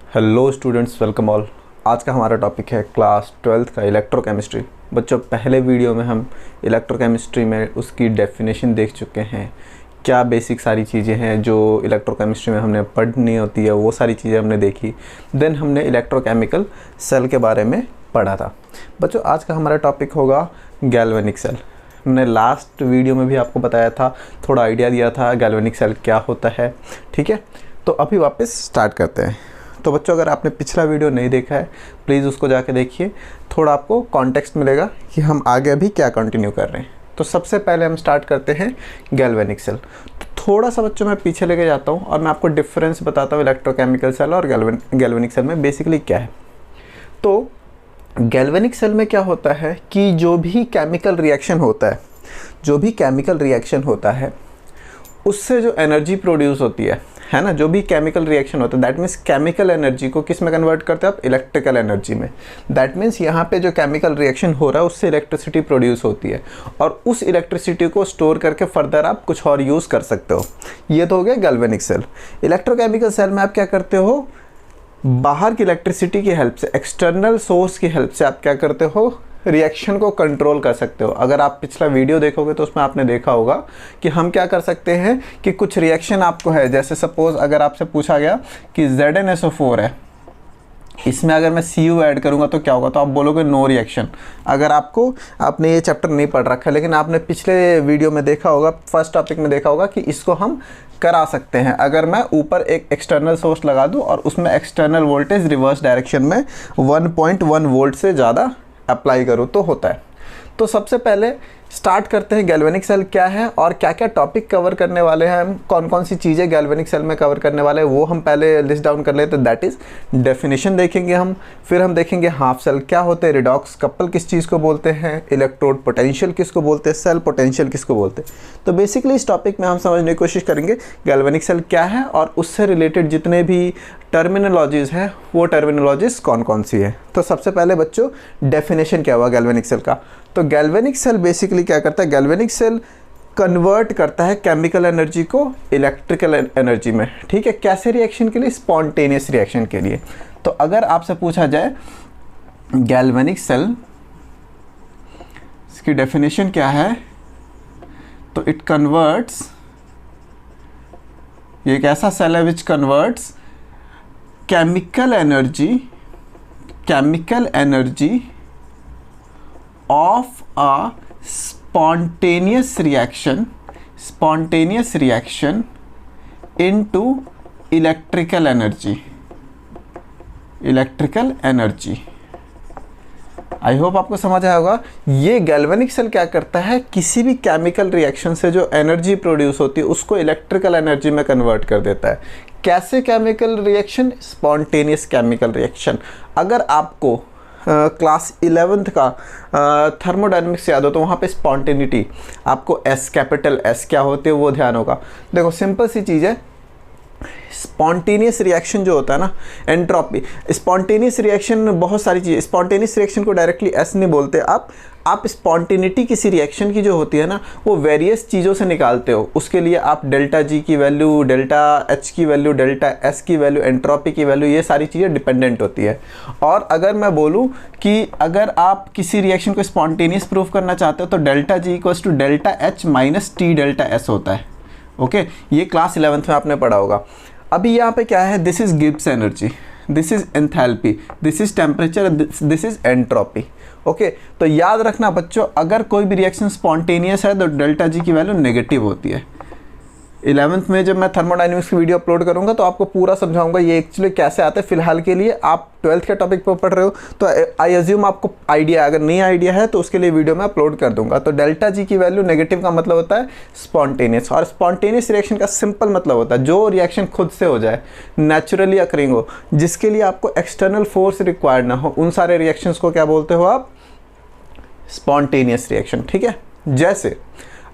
Hello students, welcome all. आज का हमारा टॉपिक है क्लास 12th का इलेक्ट्रोकेमिस्ट्री। बच्चों, पहले वीडियो में हम इलेक्ट्रोकेमिस्ट्री में उसकी डेफिनेशन देख चुके हैं। क्या बेसिक सारी चीज़ें हैं जो इलेक्ट्रोकेमिस्ट्री में हमने पढ़नी होती है, वो सारी चीज़ें हमने देखी। देन हमने इलेक्ट्रोकेमिकल सेल के बारे में पढ़ा था। बच्चों, आज का हमारा टॉपिक होगा गैल्वेनिक सेल। हमने लास्ट वीडियो में भी आपको बताया था, थोड़ा आइडिया दिया था गैल्वेनिक सेल क्या होता है। ठीक है, तो अभी वापस स्टार्ट करते हैं। तो बच्चों, अगर आपने पिछला वीडियो नहीं देखा है, प्लीज़ उसको जाके देखिए। थोड़ा आपको कॉन्टेक्स्ट मिलेगा कि हम आगे अभी क्या कंटिन्यू कर रहे हैं। तो सबसे पहले हम स्टार्ट करते हैं गैल्वेनिक सेल। तो थोड़ा सा बच्चों मैं पीछे लेके जाता हूँ और मैं आपको डिफरेंस बताता हूँ इलेक्ट्रोकेमिकल सेल और गैल्वेनिक सेल में बेसिकली क्या है। तो गैल्वेनिक सेल में क्या होता है कि जो भी केमिकल रिएक्शन होता है उससे जो एनर्जी प्रोड्यूस होती है ना, जो भी केमिकल रिएक्शन होता है, दैट मीन्स केमिकल एनर्जी को किस में कन्वर्ट करते हैं आप? इलेक्ट्रिकल एनर्जी में। दैट मीन्स यहाँ पे जो केमिकल रिएक्शन हो रहा है उससे इलेक्ट्रिसिटी प्रोड्यूस होती है और उस इलेक्ट्रिसिटी को स्टोर करके फर्दर आप कुछ और यूज़ कर सकते हो। ये तो हो गया गैल्वेनिक सेल। इलेक्ट्रोकेमिकल सेल में आप क्या करते हो? बाहर की इलेक्ट्रिसिटी की हेल्प से, एक्सटर्नल सोर्स की हेल्प से आप क्या करते हो? रिएक्शन को कंट्रोल कर सकते हो। अगर आप पिछला वीडियो देखोगे तो उसमें आपने देखा होगा कि हम क्या कर सकते हैं कि कुछ रिएक्शन आपको है, जैसे सपोज अगर आपसे पूछा गया कि ZnSO4 है, इसमें अगर मैं Cu ऐड करूंगा तो क्या होगा, तो आप बोलोगे नो रिएक्शन। अगर आपने ये चैप्टर नहीं पढ़ रखा है लेकिन आपने पिछले वीडियो में देखा होगा, फर्स्ट टॉपिक में देखा होगा कि इसको हम करा सकते हैं। अगर मैं ऊपर एक एक्सटर्नल सोर्स लगा दूं और उसमें एक्सटर्नल वोल्टेज रिवर्स डायरेक्शन में 1.1 वोल्ट से ज़्यादा अप्लाई करूँ तो होता है। तो सबसे पहले स्टार्ट करते हैं गैल्वेनिक सेल क्या है और क्या क्या टॉपिक कवर करने वाले हैं हम, कौन कौन सी चीज़ें गैल्वेनिक सेल में कवर करने वाले हैं वो हम पहले लिस्ट डाउन कर लेते हैं। दैट इज़ डेफिनेशन देखेंगे हम, फिर हम देखेंगे हाफ सेल क्या होते हैं, रिडॉक्स कपल किस चीज़ को बोलते हैं, इलेक्ट्रोड पोटेंशियल किसको बोलते हैं, सेल पोटेंशियल किसको बोलते हैं। तो बेसिकली इस टॉपिक में हम समझने की कोशिश करेंगे गैल्वेनिक सेल क्या है और उससे रिलेटेड जितने भी टर्मिनोलॉजीज़ हैं वो टर्मिनोलॉजीज़ कौन कौन सी है। तो सबसे पहले बच्चों डेफिनेशन क्या हुआ गैल्वेनिक सेल का। तो गैल्वेनिक सेल बेसिकली क्या करता है? गैल्वेनिक सेल कन्वर्ट करता है केमिकल एनर्जी को इलेक्ट्रिकल एनर्जी में। ठीक है, कैसे रिएक्शन के लिए? स्पॉन्टेनियस रिएक्शन के लिए। तो अगर आपसे पूछा जाए गैल्वेनिक सेल इसकी डेफिनेशन क्या है, तो इट कन्वर्ट्स, ये एक ऐसा सेल है which converts chemical energy of a spontaneous reaction into electrical energy। I hope आपको समझ आया होगा। ये गैल्वेनिक सेल क्या करता है? किसी भी केमिकल रिएक्शन से जो एनर्जी प्रोड्यूस होती है उसको इलेक्ट्रिकल एनर्जी में कन्वर्ट कर देता है। कैसे chemical reaction? Spontaneous chemical reaction. अगर आपको क्लास 11th का थर्मोडायनेमिक्स याद हो तो वहाँ पे स्पॉन्टेनिटी, आपको कैपिटल S क्या होते हैं वो ध्यान होगा। देखो सिंपल सी चीज़ है, स्पॉन्टेनियस रिएक्शन जो होता है ना, एंट्रोपी। स्पॉन्टेनियस रिएक्शन बहुत सारी चीज़ें, स्पॉन्टेनियस रिएक्शन को डायरेक्टली S नहीं बोलते आप स्पॉन्टेनिटी किसी रिएक्शन की जो होती है ना वो वेरियस चीज़ों से निकालते हो। उसके लिए आप डेल्टा G की वैल्यू, डेल्टा H की वैल्यू, डेल्टा S की वैल्यू, एंट्रोपी की वैल्यू, ये सारी चीज़ें डिपेंडेंट होती है। और अगर मैं बोलूँ कि अगर आप किसी रिएक्शन को स्पॉन्टेनियस प्रूफ करना चाहते हो तो delta G equals to delta H minus T delta S होता है। ओके, ये क्लास 11th में आपने पढ़ा होगा। अभी यहाँ पे क्या है? This is Gibbs energy, this is enthalpy, this is temperature, this is entropy. Okay, तो याद रखना बच्चों, अगर कोई भी रिएक्शन स्पॉन्टेनियस है तो डेल्टा जी की वैल्यू नेगेटिव होती है। 11th में जब मैं थर्मोडायनेमिक्स की वीडियो अपलोड करूंगा तो आपको पूरा समझाऊंगा ये एक्चुअली कैसे आता है। फिलहाल के लिए आप 12th के टॉपिक पर पढ़ रहे हो तो आई अज्यूम आपको आइडिया, अगर नहीं आइडिया है तो उसके लिए वीडियो मैं अपलोड कर दूंगा। तो डेल्टा जी की वैल्यू नेगेटिव का मतलब होता है स्पॉन्टेनियस, और स्पॉन्टेनियस रिएक्शन का सिंपल मतलब होता है जो रिएक्शन खुद से हो जाए, नेचुरली अकरिंग हो, जिसके लिए आपको एक्सटर्नल फोर्स रिक्वायर्ड ना हो, उन सारे रिएक्शंस को क्या बोलते हो आप? Spontaneous reaction. ठीक है, जैसे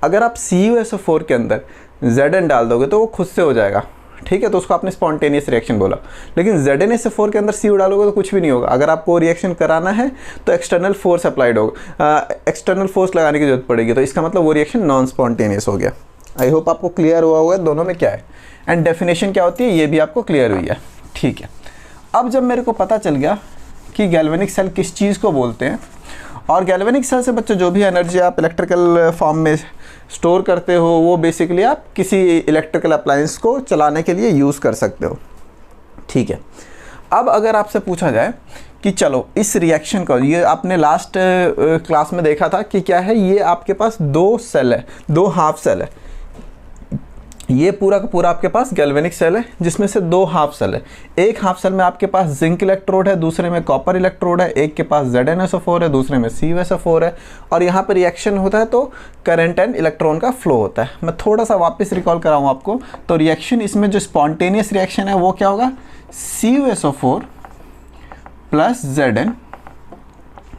अगर आप CuSO4 के अंदर Zn डाल दोगे तो वो खुद से हो जाएगा। ठीक है, तो उसको आपने स्पॉन्टेनियस रिएक्शन बोला। लेकिन ZnSO4 के अंदर Cu डालोगे तो कुछ भी नहीं होगा। अगर आपको रिएक्शन कराना है तो एक्सटर्नल फोर्स अप्लाइड होगा, एक्सटर्नल फोर्स लगाने की जरूरत पड़ेगी, तो इसका मतलब वो रिएक्शन नॉन स्पॉन्टेनियस हो गया। आई होप आपको क्लियर हुआ होगा दोनों में क्या है, एंड डेफिनेशन क्या होती है ये भी आपको क्लियर हुई है। ठीक है, अब जब मेरे को पता चल गया कि गैल्वेनिक सेल किस चीज़ को बोलते हैं, और गैल्वेनिक सेल से बच्चों जो भी एनर्जी आप इलेक्ट्रिकल फॉर्म में स्टोर करते हो वो बेसिकली आप किसी इलेक्ट्रिकल अप्लायंस को चलाने के लिए यूज़ कर सकते हो। ठीक है, अब अगर आपसे पूछा जाए कि चलो इस रिएक्शन को, ये आपने लास्ट क्लास में देखा था कि क्या है, ये आपके पास दो सेल है, दो हाफ सेल है। ये पूरा का पूरा आपके पास गैल्वेनिक सेल है जिसमें से दो हाफ सेल है। एक हाफ सेल में आपके पास जिंक इलेक्ट्रोड है, दूसरे में कॉपर इलेक्ट्रोड है, एक के पास ZnSO4 है, दूसरे में CuSO4 है, और यहाँ पर रिएक्शन होता है तो करंट एंड इलेक्ट्रॉन का फ्लो होता है। मैं थोड़ा सा वापस रिकॉल कराऊँ आपको, तो रिएक्शन इसमें जो स्पॉन्टेनियस रिएक्शन है वो क्या होगा, CuSO4 plus Zn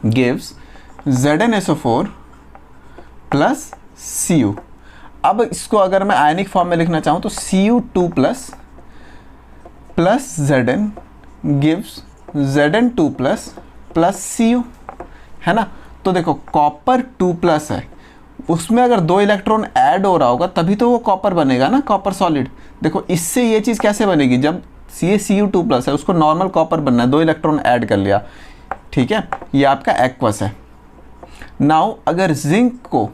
gives ZnSO4 plus Cu। अब इसको अगर मैं आयनिक फॉर्म में लिखना चाहूँ तो Cu2 plus Zn gives Zn2 plus Cu, है ना। तो देखो कॉपर 2 प्लस है, उसमें अगर दो इलेक्ट्रॉन ऐड हो रहा होगा तभी तो वो कॉपर बनेगा ना, कॉपर सॉलिड। देखो इससे ये चीज़ कैसे बनेगी, जब ये Cu2 प्लस है उसको नॉर्मल कॉपर बनना है, दो इलेक्ट्रॉन ऐड कर लिया, ठीक है, ये आपका एक्वस है। नाउ अगर जिंक को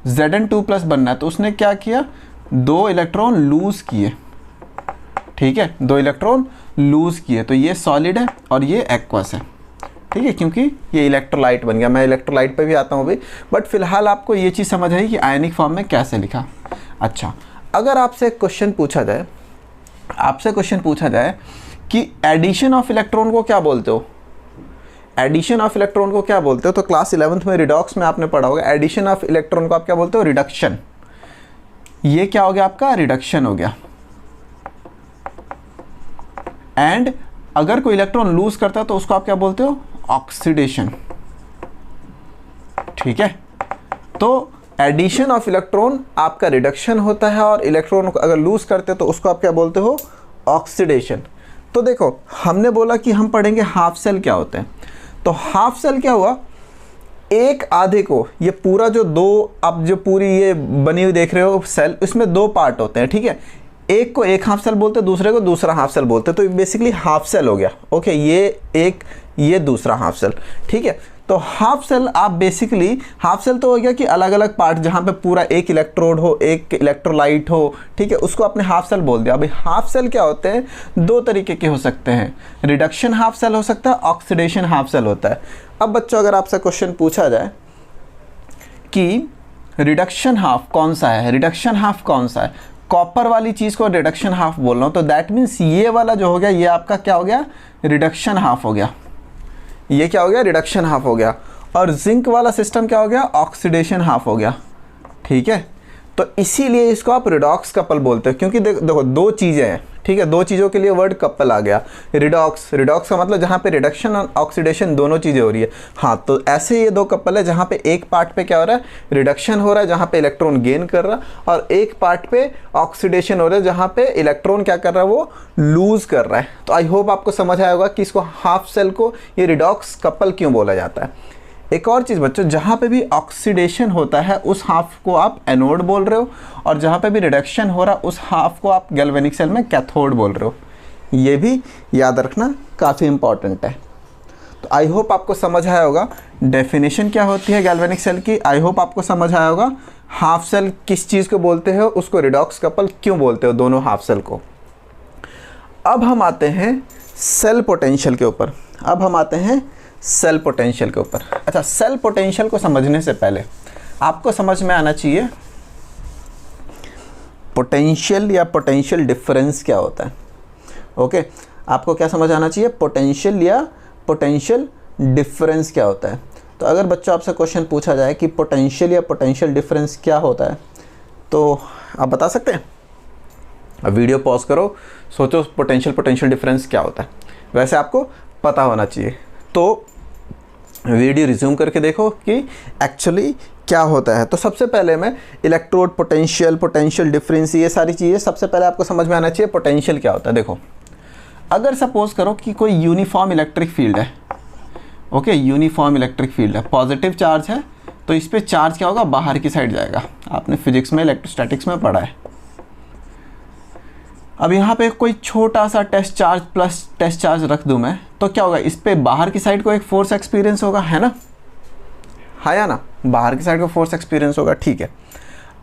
Zn2 प्लस बनना है तो उसने क्या किया, दो इलेक्ट्रॉन लूज किए, ठीक है, दो इलेक्ट्रॉन लूज किए, तो ये सॉलिड है और ये एक्वस है, ठीक है, क्योंकि ये इलेक्ट्रोलाइट बन गया। मैं इलेक्ट्रोलाइट पे भी आता हूँ अभी, बट फिलहाल आपको ये चीज़ समझ आई कि आयनिक फॉर्म में कैसे लिखा। अच्छा, अगर आपसे क्वेश्चन पूछा जाए कि एडिशन ऑफ इलेक्ट्रॉन को क्या बोलते हो, एडिशन ऑफ इलेक्ट्रॉन को क्या बोलते हो, तो क्लास 11th में रिडॉक्स में आपने पढ़ा होगा, एडिशन ऑफ इलेक्ट्रॉन को आप क्या बोलते हो, रिडक्शन। ये क्या हो गया आपका, रिडक्शन हो गया। एंड अगर कोई इलेक्ट्रॉन लूज करता है तो उसको आप क्या बोलते हो, ऑक्सीडेशन, ठीक है। तो एडिशन ऑफ इलेक्ट्रॉन आपका रिडक्शन होता है, और इलेक्ट्रॉन को अगर लूज करते तो उसको आप क्या बोलते हो, ऑक्सीडेशन। तो देखो हमने बोला कि हम पढ़ेंगे हाफ सेल क्या होते हैं, तो हाफ सेल क्या हुआ, एक आधे को, ये पूरा जो दो आप जो पूरी ये बनी हुई देख रहे हो सेल, इसमें दो पार्ट होते हैं, ठीक है, एक को एक हाफ सेल बोलते हैं, दूसरे को दूसरा हाफ सेल बोलते हैं, तो बेसिकली हाफ सेल हो गया। ओके, ये एक, ये दूसरा हाफ सेल, ठीक है। तो हाफ सेल आप बेसिकली, हाफ सेल तो हो गया कि अलग अलग पार्ट जहाँ पे पूरा एक इलेक्ट्रोड हो, एक इलेक्ट्रोलाइट हो, ठीक है, उसको आपने हाफ सेल बोल दिया। अभी हाफ सेल क्या होते हैं, दो तरीके के हो सकते हैं, रिडक्शन हाफ सेल हो सकता है, ऑक्सीडेशन हाफ सेल होता है। अब बच्चों अगर आपसे क्वेश्चन पूछा जाए कि रिडक्शन हाफ कौन सा है, रिडक्शन हाफ कौन सा है, कॉपर वाली चीज़ को रिडक्शन हाफ बोल रहा हूँ, तो दैट मीन्स ये वाला जो हो गया ये आपका क्या हो गया, रिडक्शन हाफ हो गया, ये क्या हो गया, रिडक्शन हाफ हो गया। और जिंक वाला सिस्टम क्या हो गया, ऑक्सीडेशन हाफ हो गया, ठीक है। तो इसीलिए इसको आप रिडॉक्स कपल बोलते हो, क्योंकि देखो दो चीज़ें हैं, ठीक है, दो चीज़ों के लिए वर्ड कपल आ गया, रिडॉक्स, रिडॉक्स का मतलब जहाँ पे रिडक्शन और ऑक्सीडेशन दोनों चीज़ें हो रही है। हाँ, तो ऐसे ये दो कपल है जहाँ पे एक पार्ट पे क्या हो रहा है, रिडक्शन हो रहा है जहाँ पे इलेक्ट्रॉन गेन कर रहा है, और एक पार्ट पे ऑक्सीडेशन हो रहा है जहाँ पे इलेक्ट्रॉन क्या कर रहा है, वो लूज कर रहा है। तो आई होप आपको समझ आया होगा कि इसको हाफ सेल को ये रिडॉक्स कपल क्यों बोला जाता है। एक और चीज़ बच्चों, जहाँ पे भी ऑक्सीडेशन होता है उस हाफ को आप एनोड बोल रहे हो, और जहाँ पे भी रिडक्शन हो रहा उस हाफ को आप गैल्वेनिक सेल में कैथोड बोल रहे हो। ये भी याद रखना काफ़ी इंपॉर्टेंट है। तो आई होप आपको समझ आया होगा डेफिनेशन क्या होती है गैल्वेनिक सेल की। आई होप आपको समझ आया होगा हाफ सेल किस चीज़ को बोलते हो, उसको रिडॉक्स कपल क्यों बोलते हो, दोनों हाफ सेल को। अब हम आते हैं सेल पोटेंशियल के ऊपर, सेल पोटेंशियल के ऊपर। अच्छा, सेल पोटेंशियल को समझने से पहले आपको समझ में आना चाहिए पोटेंशियल या पोटेंशियल डिफरेंस क्या होता है। ओके, आपको क्या समझ आना चाहिए, पोटेंशियल या पोटेंशियल डिफरेंस क्या होता है। तो अगर बच्चों आपसे क्वेश्चन पूछा जाए कि पोटेंशियल या पोटेंशियल डिफरेंस क्या होता है, तो आप बता सकते हैं। अब वीडियो पॉज करो, सोचो पोटेंशियल डिफरेंस क्या होता है। वैसे आपको पता होना चाहिए, तो वीडियो रिज्यूम करके देखो कि एक्चुअली क्या होता है। तो सबसे पहले मैं इलेक्ट्रोड पोटेंशियल डिफरेंस, ये सारी चीज़ें सबसे पहले आपको समझ में आना चाहिए पोटेंशियल क्या होता है। देखो, अगर सपोज करो कि कोई यूनिफॉर्म इलेक्ट्रिक फील्ड है, ओके, यूनिफॉर्म इलेक्ट्रिक फील्ड है, पॉजिटिव चार्ज है, तो इस पर चार्ज क्या होगा, बाहर की साइड जाएगा। आपने फिजिक्स में इलेक्ट्रोस्टैटिक्स में पढ़ा है। अब यहाँ पे कोई छोटा सा test charge plus test charge रख दूँ मैं, तो क्या होगा, इस पे बाहर की साइड को एक फोर्स एक्सपीरियंस होगा, है ना, है या ना, बाहर की साइड को फोर्स एक्सपीरियंस होगा, ठीक है।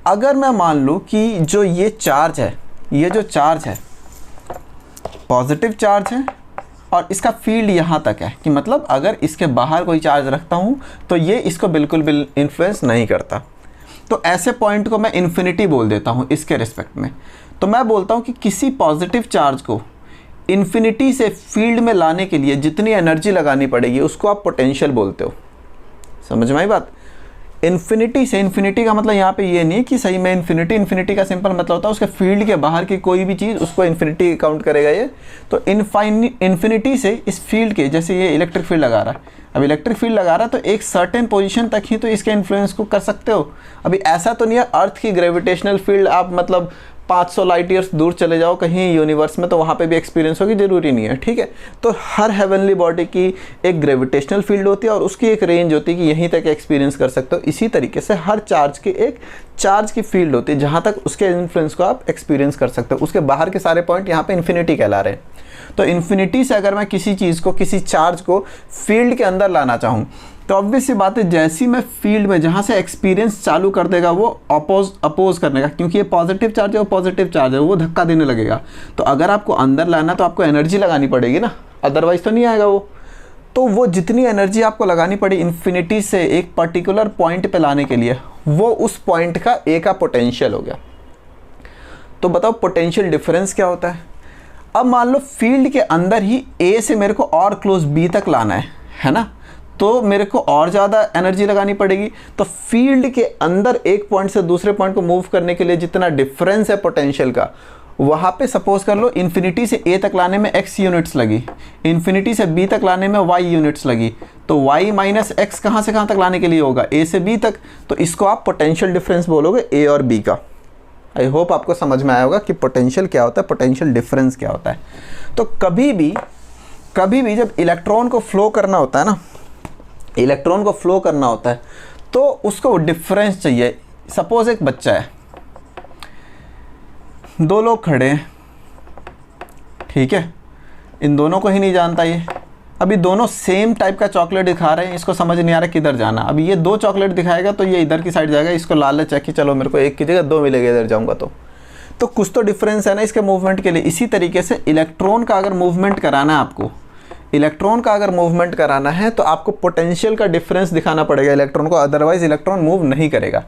अगर मैं मान लूँ कि जो ये चार्ज है, ये जो चार्ज है पॉजिटिव चार्ज है और इसका फील्ड यहाँ तक है, कि मतलब अगर इसके बाहर कोई चार्ज रखता हूँ तो ये इसको बिल्कुल भी इन्फ्लुएंस नहीं करता, तो ऐसे पॉइंट को मैं इन्फिनिटी बोल देता हूँ इसके रिस्पेक्ट में। तो मैं बोलता हूँ कि किसी पॉजिटिव चार्ज को इन्फिनिटी से फील्ड में लाने के लिए जितनी एनर्जी लगानी पड़ेगी उसको आप पोटेंशियल बोलते हो। समझ में आई बात? इन्फिनिटी से, इन्फिनिटी का मतलब यहाँ पे ये नहीं कि सही में इन्फिनिटी का सिंपल मतलब होता है उसके फील्ड के बाहर की कोई भी चीज़ उसको इन्फिनिटी काउंट करेगा ये। तो इन्फिनिटी से इस फील्ड के, जैसे ये इलेक्ट्रिक फील्ड लगा रहा है, अब इलेक्ट्रिक फील्ड लगा रहा है तो एक सर्टेन पोजीशन तक ही तो इसके इन्फ्लुएंस को कर सकते हो। अभी ऐसा तो नहीं है अर्थ की ग्रेविटेशनल फील्ड आप मतलब 500 लाइट ईयर्स दूर चले जाओ कहीं यूनिवर्स में तो वहाँ पे भी एक्सपीरियंस होगी, ज़रूरी नहीं है, ठीक है। तो हर हेवनली बॉडी की एक ग्रेविटेशनल फील्ड होती है और उसकी एक रेंज होती है कि यहीं तक एक्सपीरियंस कर सकते हो। इसी तरीके से हर चार्ज की एक चार्ज की फील्ड होती है जहाँ तक उसके इन्फ्लुएंस को आप एक्सपीरियंस कर सकते हो। उसके बाहर के सारे पॉइंट यहाँ पे इन्फिनिटी कहला रहे हैं। तो इन्फिनिटी से अगर मैं किसी चीज़ को, किसी चार्ज को फील्ड के अंदर लाना चाहूँ तो ऑब्वियस सी बात है, जैसी मैं फील्ड में जहाँ से एक्सपीरियंस चालू कर देगा वो अपोज करने का, क्योंकि ये पॉजिटिव चार्ज है, वो पॉजिटिव चार्ज है, वो धक्का देने लगेगा। तो अगर आपको अंदर लाना तो आपको एनर्जी लगानी पड़ेगी ना, अदरवाइज तो नहीं आएगा वो। तो वो जितनी एनर्जी आपको लगानी पड़ी इन्फिनिटी से एक पर्टिकुलर पॉइंट पे लाने के लिए, वो उस पॉइंट का ए का पोटेंशियल हो गया। तो बताओ पोटेंशियल डिफरेंस क्या होता है। अब मान लो फील्ड के अंदर ही ए से मेरे को और क्लोज बी तक लाना है ना, तो मेरे को और ज़्यादा एनर्जी लगानी पड़ेगी। तो फील्ड के अंदर एक पॉइंट से दूसरे पॉइंट को मूव करने के लिए जितना डिफरेंस है पोटेंशियल का, वहाँ पे सपोज कर लो इन्फिनिटी से ए तक लाने में x यूनिट्स लगी, इन्फिनिटी से b तक लाने में y यूनिट्स लगी, तो y माइनस एक्स कहाँ से कहाँ तक लाने के लिए होगा, a से b तक। तो इसको आप पोटेंशियल डिफरेंस बोलोगे a और b का। आई होप आपको समझ में आया होगा कि पोटेंशियल क्या होता है, पोटेंशियल डिफरेंस क्या होता है। तो कभी भी जब इलेक्ट्रॉन को फ्लो करना होता है ना, इलेक्ट्रॉन को फ्लो करना होता है तो उसको डिफरेंस चाहिए। सपोज एक बच्चा है, दो लोग खड़े हैं, ठीक है, इन दोनों को ही नहीं जानता ये, अभी दोनों सेम टाइप का चॉकलेट दिखा रहे हैं, इसको समझ नहीं आ रहा किधर जाना। अभी ये दो चॉकलेट दिखाएगा तो ये इधर की साइड जाएगा, इसको लालच है कि चलो मेरे को एक की जगह दो मिलेगा इधर जाऊंगा। तो कुछ तो डिफरेंस है ना इसके मूवमेंट के लिए। इसी तरीके से इलेक्ट्रॉन का अगर मूवमेंट कराना है आपको, इलेक्ट्रॉन का अगर मूवमेंट कराना है तो आपको पोटेंशियल का डिफरेंस दिखाना पड़ेगा इलेक्ट्रॉन को, अदरवाइज इलेक्ट्रॉन मूव नहीं करेगा।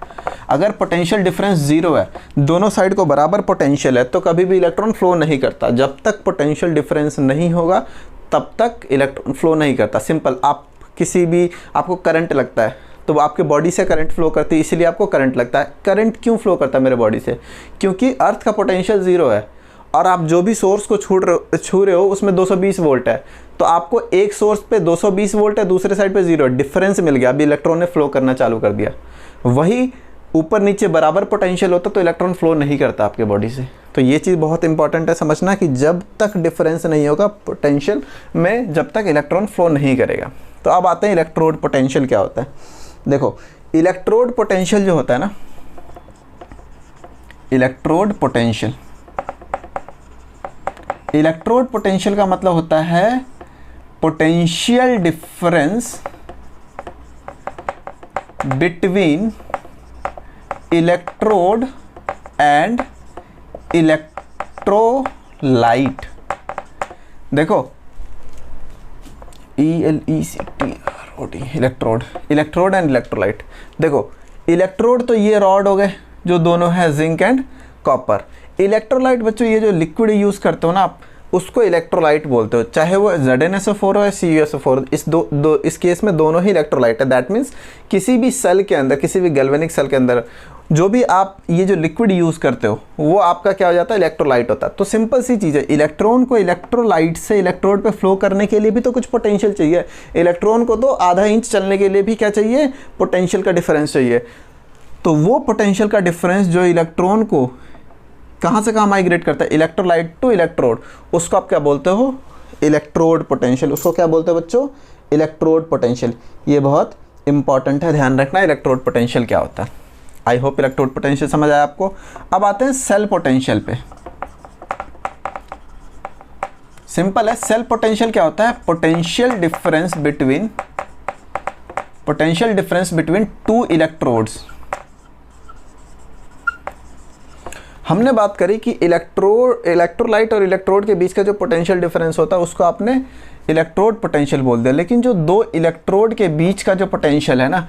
अगर पोटेंशियल डिफरेंस जीरो है, दोनों साइड को बराबर पोटेंशियल है, तो कभी भी इलेक्ट्रॉन फ्लो नहीं करता। जब तक पोटेंशियल डिफरेंस नहीं होगा तब तक इलेक्ट्रॉन फ्लो नहीं करता। सिंपल, आप किसी भी, आपको करंट लगता है तो आपके बॉडी से करंट फ्लो करती है, इसीलिए आपको करंट लगता है। करंट क्यों फ्लो करता है मेरे बॉडी से? क्योंकि अर्थ का पोटेंशियल जीरो है और आप जो भी सोर्स को छू रहे हो उसमें 220 वोल्ट है, तो आपको एक सोर्स पे 220 वोल्ट है, दूसरे साइड पे जीरो, डिफरेंस मिल गया। अभी इलेक्ट्रॉन ने फ्लो करना चालू कर दिया। वही ऊपर नीचे बराबर पोटेंशियल होता तो इलेक्ट्रॉन फ्लो नहीं करता आपके बॉडी से। तो ये चीज़ बहुत इंपॉर्टेंट है समझना कि जब तक डिफरेंस नहीं होगा पोटेंशियल में, जब तक इलेक्ट्रॉन फ्लो नहीं करेगा। तो अब आते हैं इलेक्ट्रोड पोटेंशियल क्या होता है। देखो, इलेक्ट्रोड पोटेंशियल जो होता है ना, इलेक्ट्रोड पोटेंशियल का मतलब होता है potential difference between electrode and electrolyte. देखो, ELECTROD, इलेक्ट्रोड एंड इलेक्ट्रोलाइट। देखो, इलेक्ट्रोड तो ये रॉड हो गए जो दोनों है जिंक एंड कॉपर। इलेक्ट्रोलाइट बच्चों ये जो लिक्विड यूज़ करते हो ना आप, उसको इलेक्ट्रोलाइट बोलते हो, चाहे वो ZnSO4 हो या CuSO4। इस केस में दोनों ही इलेक्ट्रोलाइट है। दैट मीन्स किसी भी सेल के अंदर, किसी भी गैल्वेनिक सेल के अंदर जो भी आप ये जो लिक्विड यूज़ करते हो वो आपका क्या हो जाता है, इलेक्ट्रोलाइट होता है। तो सिंपल सी चीज़ है, इलेक्ट्रॉन को इलेक्ट्रोलाइट से इलेक्ट्रोड पे फ्लो करने के लिए भी तो कुछ पोटेंशियल चाहिए। इलेक्ट्रॉन को तो आधा इंच चलने के लिए भी क्या चाहिए, पोटेंशियल का डिफरेंस चाहिए। तो वो पोटेंशियल का डिफरेंस जो इलेक्ट्रॉन को कहाँ से कहाँ माइग्रेट करता है, इलेक्ट्रोलाइट टू इलेक्ट्रोड, उसको आप क्या बोलते हो, इलेक्ट्रोड पोटेंशियल। उसको क्या बोलते हो बच्चों, इलेक्ट्रोड पोटेंशियल। ये बहुत इंपॉर्टेंट है, ध्यान रखना इलेक्ट्रोड पोटेंशियल क्या होता है। आई होप इलेक्ट्रोड पोटेंशियल समझ आया आपको। अब आते हैं सेल पोटेंशियल पे। सिंपल है। सेल पोटेंशियल क्या होता है? Potential difference between two electrodes. हमने बात करी कि इलेक्ट्रोलाइट और इलेक्ट्रोड के बीच का जो पोटेंशियल डिफरेंस होता है उसको आपने इलेक्ट्रोड पोटेंशियल बोल दिया। लेकिन जो दो इलेक्ट्रोड के बीच का जो पोटेंशियल है ना,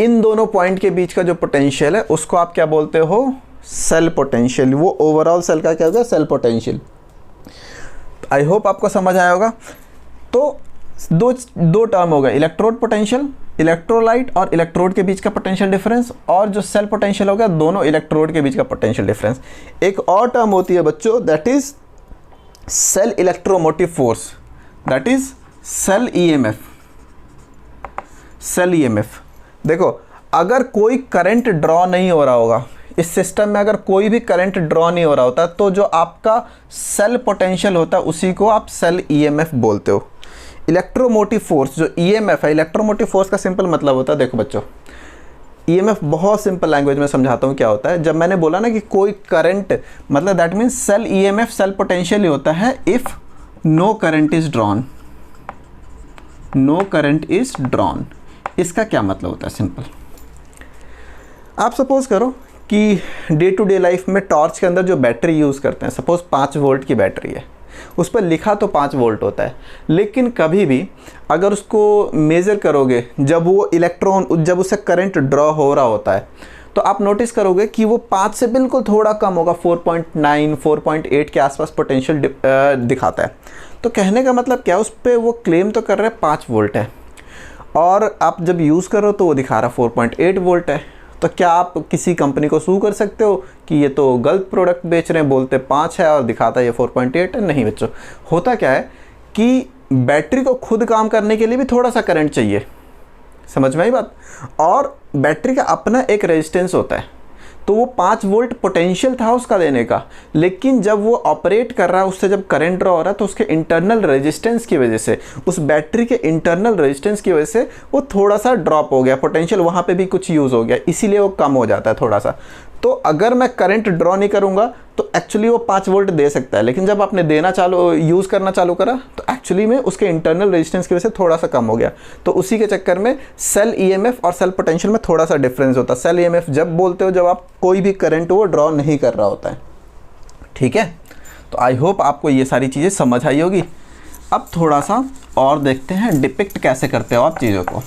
इन दोनों पॉइंट के बीच का जो पोटेंशियल है उसको आप क्या बोलते हो? Cell potential. वो ओवरऑल सेल का क्या होगा? Cell potential. आई होप आपको समझ आया होगा। तो दो टर्म हो गए, इलेक्ट्रोड पोटेंशियल, इलेक्ट्रोलाइट और इलेक्ट्रोड के बीच का पोटेंशियल डिफरेंस, और जो सेल पोटेंशियल हो गया दोनों इलेक्ट्रोड के बीच का पोटेंशियल डिफरेंस। एक और टर्म होती है बच्चों, that is cell electromotive force, that is cell EMF. Cell EMF देखो, अगर कोई करंट ड्रॉ नहीं हो रहा होगा इस सिस्टम में, अगर कोई भी करंट ड्रॉ नहीं हो रहा होता, तो जो आपका सेल पोटेंशियल होता है उसी को आप सेल ईएमएफ बोलते हो। इलेक्ट्रोमोटिव फोर्स जो ईएमएफ है, इलेक्ट्रोमोटिव फोर्स का सिंपल मतलब होता है, देखो बच्चों ईएमएफ बहुत सिंपल लैंग्वेज में समझाता हूँ क्या होता है। जब मैंने बोला ना कि कोई करंट, मतलब that means cell EMF cell potential ही होता है if no current is drawn. No current is drawn, इसका क्या मतलब होता है? सिंपल, आप सपोज करो कि डे टू डे लाइफ में टॉर्च के अंदर जो बैटरी यूज़ करते हैं, सपोज 5 वोल्ट की बैटरी है, उस पर लिखा तो 5 वोल्ट होता है, लेकिन कभी भी अगर उसको मेज़र करोगे, जब वो इलेक्ट्रॉन, जब उससे करंट ड्रॉ हो रहा होता है, तो आप नोटिस करोगे कि वो 5 से बिल्कुल थोड़ा कम होगा, 4.9 4.8 के आसपास पोटेंशियल दिखाता है। तो कहने का मतलब क्या है, उस पर वो क्लेम तो कर रहे हैं 5 वोल्ट है, और आप जब यूज़ करो तो वो दिखा रहा 4.8 वोल्ट है। तो क्या आप किसी कंपनी को सू कर सकते हो कि ये तो गलत प्रोडक्ट बेच रहे हैं, बोलते 5 है और दिखाता है ये 4.8 है? नहीं बच्चों, होता क्या है कि बैटरी को खुद काम करने के लिए भी थोड़ा सा करंट चाहिए, समझ में आई बात? और बैटरी का अपना एक रेजिस्टेंस होता है, तो वो 5 वोल्ट पोटेंशियल था उसका देने का, लेकिन जब वो ऑपरेट कर रहा है, उससे जब करंट ड्रॉ हो रहा है, तो उसके इंटरनल रेजिस्टेंस की वजह से, उस बैटरी के इंटरनल रेजिस्टेंस की वजह से वो थोड़ा सा ड्रॉप हो गया, पोटेंशियल वहाँ पे भी कुछ यूज़ हो गया, इसीलिए वो कम हो जाता है थोड़ा सा। तो अगर मैं करंट ड्रॉ नहीं करूँगा तो एक्चुअली वो 5 वोल्ट दे सकता है, लेकिन जब आपने यूज़ करना चालू करा तो एक्चुअली में उसके इंटरनल रेजिस्टेंस की वजह से थोड़ा सा कम हो गया। तो उसी के चक्कर में सेल ईएमएफ और सेल पोटेंशियल में थोड़ा सा डिफरेंस होता है। सेल ईएमएफ जब बोलते हो जब आप कोई भी करंट वो ड्रॉ नहीं कर रहा होता है, ठीक है? तो आई होप आपको ये सारी चीज़ें समझ आई होगी। अब थोड़ा सा और देखते हैं डिपिक्ट कैसे करते हो आप चीज़ों को।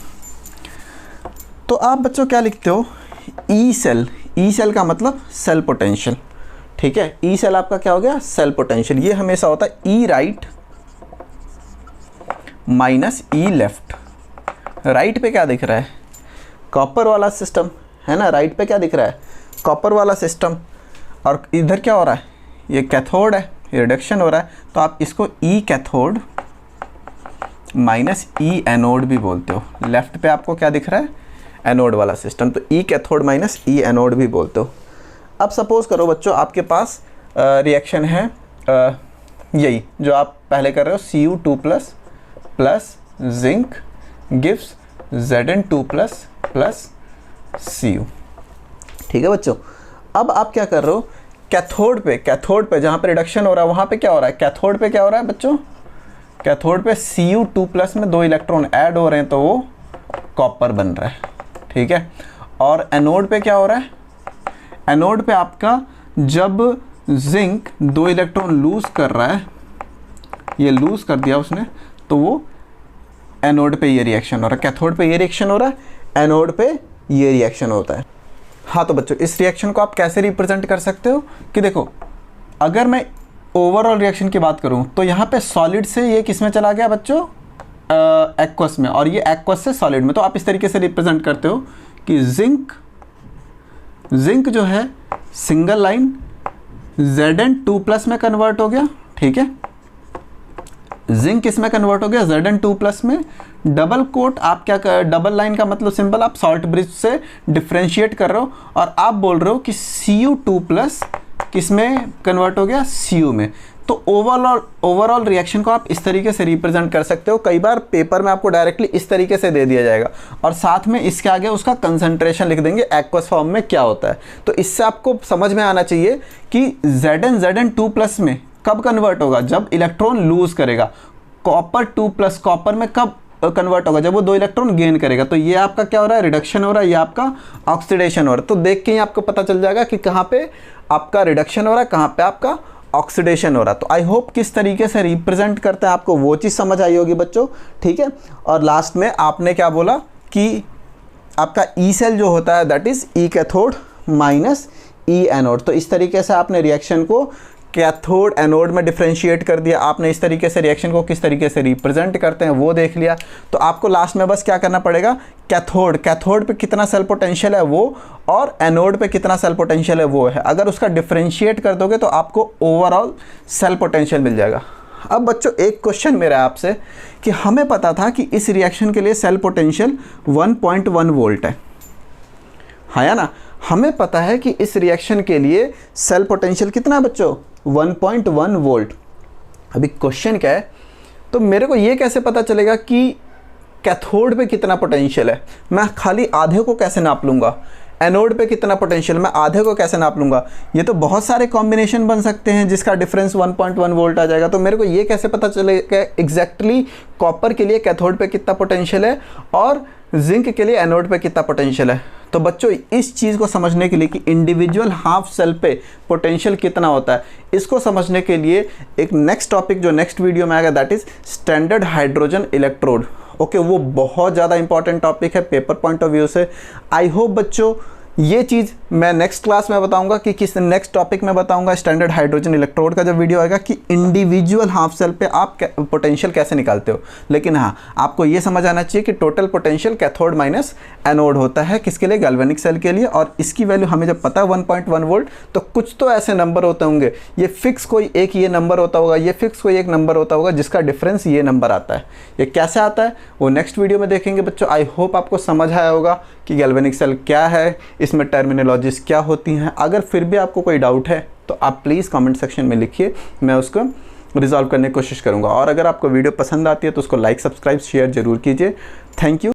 तो आप बच्चों क्या लिखते हो? E cell. ई सेल का मतलब सेल पोटेंशियल, ठीक है? ई सेल आपका क्या हो गया? Cell potential. ये हमेशा होता है E right minus E left. Right पे क्या दिख रहा है? कॉपर वाला सिस्टम है ना, राइट पे क्या दिख रहा है? कॉपर वाला सिस्टम। और इधर क्या हो रहा है? ये कैथोड है, ये रिडक्शन हो रहा है, तो आप इसको ई कैथोड माइनस ई एनोड भी बोलते हो। लेफ्ट पे आपको क्या दिख रहा है? एनोड वाला सिस्टम, तो ई कैथोड माइनस ई एनोड भी बोलते हो। अब सपोज करो बच्चों आपके पास रिएक्शन है यही जो आप पहले कर रहे हो, Cu2 plus zinc gives Zn2 plus Cu, ठीक है बच्चों? अब आप क्या कर रहे हो? कैथोड पे जहाँ पे रिडक्शन हो रहा है वहाँ पे क्या हो रहा है? कैथोड पे क्या हो रहा है बच्चों? कैथोड पे Cu2 में 2 इलेक्ट्रॉन ऐड हो रहे हैं, तो वो कॉपर बन रहा है, ठीक है? और एनोड पे क्या हो रहा है? एनोड पे आपका जब जिंक 2 इलेक्ट्रॉन लूज कर रहा है, ये लूज कर दिया उसने, तो वो एनोड पे ये रिएक्शन हो रहा है, कैथोड पे ये रिएक्शन हो रहा है, एनोड पे ये रिएक्शन होता है। हाँ तो बच्चों इस रिएक्शन को आप कैसे रिप्रेजेंट कर सकते हो कि देखो, अगर मैं ओवरऑल रिएक्शन की बात करूँ तो यहाँ पे सॉलिड से ये किस में चला गया बच्चों? एक्वस में, और ये एक्वस से सॉलिड में। तो आप इस तरीके से रिप्रेजेंट करते हो कि जिंक जो है सिंगल लाइन Zn2 में कन्वर्ट हो गया, ठीक है? जिंक इसमें कन्वर्ट हो गया Zn2 में। डबल कोट आप क्या कर, डबल लाइन का मतलब सिंपल आप सॉल्ट ब्रिज से डिफ्रेंशिएट कर रहे हो, और आप बोल रहे हो कि Cu2 किस में कन्वर्ट हो गया? Cu में। तो ओवरऑल रिएक्शन को आप इस तरीके से रिप्रेजेंट कर सकते हो। कई बार पेपर में आपको डायरेक्टली इस तरीके से दे दिया जाएगा, और साथ में इसके आगे उसका कंसंट्रेशन लिख देंगे एक्वस फॉर्म में क्या होता है। तो इससे आपको समझ में आना चाहिए कि Zn2 में कब कन्वर्ट होगा? जब इलेक्ट्रॉन लूज करेगा। कॉपर 2 प्लस कॉपर में कब कन्वर्ट होगा? जब वो 2 इलेक्ट्रॉन गेन करेगा। तो ये आपका क्या हो रहा है? रिडक्शन हो रहा है, ये आपका ऑक्सीडेशन हो रहा है। तो देख के ही आपको पता चल जाएगा कि कहाँ पे आपका रिडक्शन हो रहा है, कहाँ पे आपका ऑक्सीडेशन हो रहा है। तो आई होप किस तरीके से रिप्रेजेंट करते हैं आपको वो चीज़ समझ आई होगी बच्चों, ठीक है। और लास्ट में आपने क्या बोला कि आपका ई सेल जो होता है that is E cathode minus E anode. तो इस तरीके से आपने रिएक्शन को कैथोड एनोड में डिफरेंशिएट कर दिया। आपने इस तरीके से रिएक्शन को किस तरीके से रिप्रेजेंट करते हैं वो देख लिया। तो आपको लास्ट में बस क्या करना पड़ेगा? कैथोड पे कितना सेल पोटेंशियल है वो, और एनोड पे कितना सेल पोटेंशियल है वो है। अगर उसका डिफरेंशिएट कर दोगे तो आपको ओवरऑल सेल पोटेंशियल मिल जाएगा। अब बच्चों एक क्वेश्चन मेरा आपसे कि हमें पता था कि इस रिएक्शन के लिए सेल पोटेंशियल 1.1 वोल्ट है, हाँ या ना? हमें पता है कि इस रिएक्शन के लिए सेल पोटेंशियल कितना है बच्चों? 1.1 वोल्ट। अभी क्वेश्चन क्या है? तो मेरे को ये कैसे पता चलेगा कि कैथोड पे कितना पोटेंशियल है? मैं खाली आधे को कैसे नाप लूँगा? एनोड पे कितना पोटेंशियल, मैं आधे को कैसे नाप लूँगा? ये तो बहुत सारे कॉम्बिनेशन बन सकते हैं जिसका डिफरेंस 1.1 वोल्ट आ जाएगा। तो मेरे को ये कैसे पता चलेगा एग्जैक्टली कॉपर के लिए कैथोड पे कितना पोटेंशियल है और जिंक के लिए एनोड पे कितना पोटेंशियल है? तो बच्चों इस चीज़ को समझने के लिए कि इंडिविजुअल हाफ सेल पे पोटेंशियल कितना होता है, इसको समझने के लिए एक नेक्स्ट टॉपिक जो नेक्स्ट वीडियो में आएगा that is standard hydrogen electrode. Okay, वो बहुत ज़्यादा इंपॉर्टेंट टॉपिक है पेपर पॉइंट ऑफ व्यू से। आई होप बच्चों ये चीज़ मैं नेक्स्ट क्लास में बताऊंगा कि किस नेक्स्ट टॉपिक में बताऊंगा स्टैंडर्ड हाइड्रोजन इलेक्ट्रोड का जब वीडियो आएगा कि इंडिविजुअल हाफ सेल पे आप पोटेंशियल कैसे निकालते हो। लेकिन हाँ, आपको ये समझ आना चाहिए कि total potential cathode minus anode होता है किसके लिए? गैल्वेनिक सेल के लिए। और इसकी वैल्यू हमें जब पता है 1.1 वोल्ट, तो कुछ तो ऐसे नंबर होते होंगे, ये फिक्स कोई एक ये नंबर होता होगा, ये फिक्स कोई एक नंबर होता होगा जिसका डिफरेंस ये नंबर आता है। ये कैसे आता है वो नेक्स्ट वीडियो में देखेंगे बच्चों। आई होप आपको समझ आया होगा कि गैल्वेनिक सेल क्या है, इसमें टर्मिनोलॉजीज क्या होती हैं। अगर फिर भी आपको कोई डाउट है तो आप प्लीज़ कमेंट सेक्शन में लिखिए, मैं उसको रिजॉल्व करने की कोशिश करूंगा। और अगर आपको वीडियो पसंद आती है तो उसको लाइक, सब्सक्राइब, शेयर जरूर कीजिए। Thank you.